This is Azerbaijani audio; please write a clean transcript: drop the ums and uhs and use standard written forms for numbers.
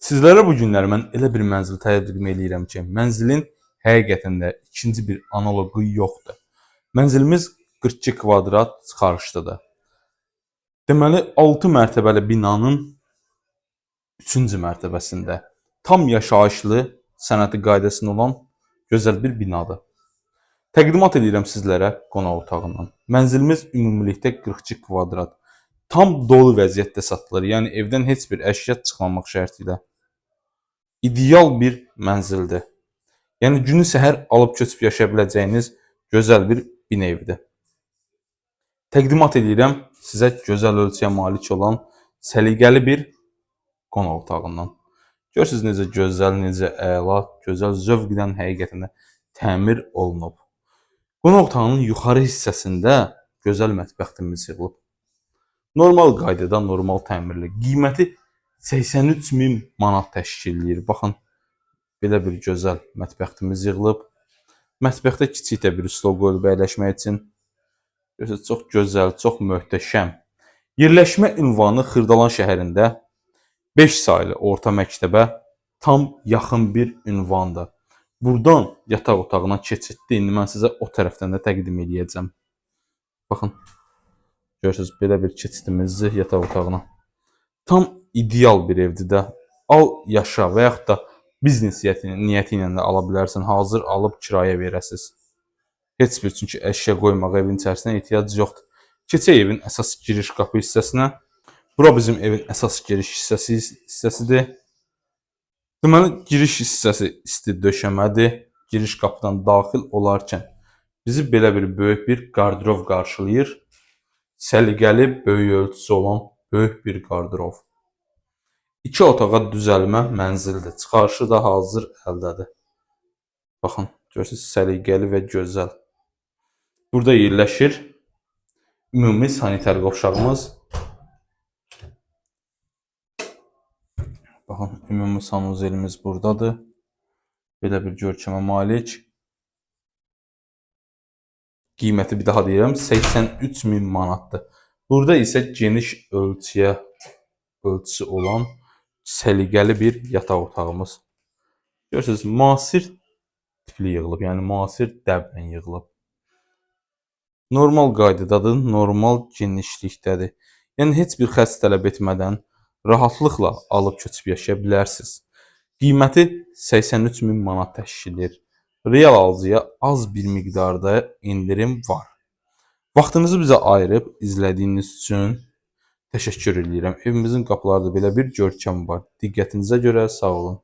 Sizlərə bu günlər mən elə bir mənzil təqdim eləyirəm ki, mənzilin həqiqətən də ikinci bir analoqu yoxdur. Mənzilimiz 42 kvadrat çıxarışlıdır. Deməli 6 mərtəbəli binanın 3-cü mərtəbəsində tam yaşayışlı, sənəti qaydasında olan gözəl bir binadır. Təqdimat edirəm sizlərə qonaq otağından. Mənzilimiz ümumilikdə 42 kvadrat. Tam dolu vəziyyətdə satılır. Yəni evdən heç bir əşya çıxmamaq şərti ilə. İdeal bir mənzildir. Yəni günü səhər alıb köçüb yaşaya biləcəyiniz gözəl bir bina evidir. Təqdimat edirəm sizə gözəl ölçüyə malik olan səliqəli bir qonaq otağından. Görürsünüz necə gözəl, necə əla, gözəl zövqlə həqiqətən də təmir olunub. Qonaq otağının yuxarı hissəsində gözəl mətbəximiz yığılıb. Normal qaydada, normal təmirli. Qiyməti 83.000 manat təşkil edir. Baxın, belə bir gözəl mətbəximiz yığılıb. Mətbəxdə kiçik də bir stol qoyulub əyləşmək üçün. Görürsünüz, çox gözəl, çox möhtəşəm. Yerləşmə ünvanı Xırdalan şəhərində 5 saylı orta məktəbə tam yaxın bir ünvandır. Buradan yataq otağına keçiddir. İndi mən sizə o tərəfdən də təqdim edəcəm. Baxın. Görürsünüz, belə bir keçidimizdir yataq otağına. Tam ideal bir evdir də. Al, yaşa və yaxud da biznes niyyəti ilə də ala bilərsən. Hazır alıb kirayə verəsiniz. Heç bir çünki əşya qoymağa evin içərisinə ehtiyac yoxdur. Keçək evin əsas giriş qapı hissəsinə. Bura bizim evin əsas giriş hissəsidir. Deməli, giriş hissəsi isti döşəmədir. Giriş qapıdan daxil olarkən bizi belə bir böyük bir qardırov qarşılayır. Səliqəli, böyük ölçüsü olan böyük bir qardırov. 2 otağa düzəlmə mənzildir. Çıxarışı da hazır əldədir. Baxın, görürsünüz, səliqəli və gözəl. Burada yerləşir ümumi sanitar qovşağımız. Baxın, ümumi sanuzelimiz buradadır. Belə bir görkəmə malik. Qiyməti bir daha deyirəm, 83.000 manatdır. Burada isə geniş ölçüsü olan səliqəli bir yataq otağımız. Görürsünüz, müasir tipli yığılıb, yəni müasir dəblə yığılıb. Normal qaydadadır, normal genişlikdədir. Yəni heç bir xərc tələb etmədən rahatlıqla alıb köçüb yaşaya bilərsiniz. Qiyməti 83.000 manat təşkil edir. Real alıcıya az bir miqdarda indirim var. Vaxtınızı bizə ayırıb izlədiyiniz üçün təşəkkür edirəm. Evimizin qapılarında belə bir görkəm var. Diqqətinizə görə sağ olun.